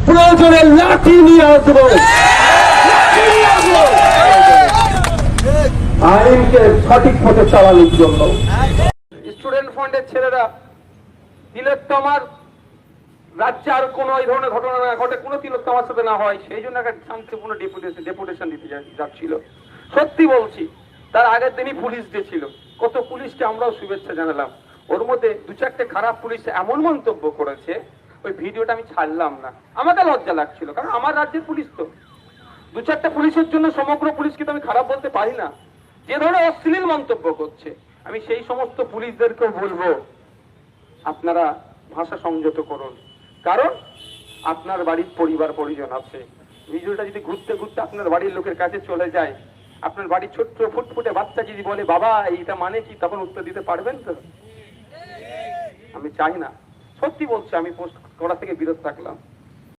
প্রয়োজনে লাঠি নিয়ে আসবো, আইনকে সঠিক পথে চালানোর জন্য। স্টুডেন্ট ফান্ডের ছেলেরা তিলোত্তমার রাজ্যে আর কোনো এই ধরনের ঘটনা না ঘটে, কোনো তিলোত্তমার সাথে না হয়, সেই জন্য একটা শান্তিপূর্ণ ডেপুটেশন দিতে যাচ্ছিল। সত্যি বলছি, তার আগের দিনই পুলিশ দিয়েছিল, কত পুলিশকে আমরাও শুভেচ্ছা জানালাম। ওর মধ্যে দু চারটে খারাপ পুলিশ এমন মন্তব্য করেছে, ওই ভিডিওটা আমি ছাড়লাম না, আমাকে লজ্জা লাগছিল, কারণ আমার রাজ্যের পুলিশ তো। দু চারটে পুলিশের জন্য সমগ্র পুলিশকে তো আমি খারাপ বলতে পারি না। যে ধরনের অশ্লীল মন্তব্য করছে, আমি সেই সমস্ত পুলিশদেরকেও বলবো, আপনারা ভাষা সংযত করুন, কারণ আপনার বাড়ির পরিবার পরিজন আছে। ভিডিওটা যদি ঘুরতে ঘুরতে আপনার বাড়ির লোকের কাছে চলে যায়, আপনার বাড়ির ছোট্ট ফুটফুটে বাচ্চা যদি বলে বাবা এইটা মানে কি, তখন উত্তর দিতে পারবেন তো? আমি চাই না, সত্যি বলছি, আমি পোস্ট করা থেকে বিরত থাকলাম।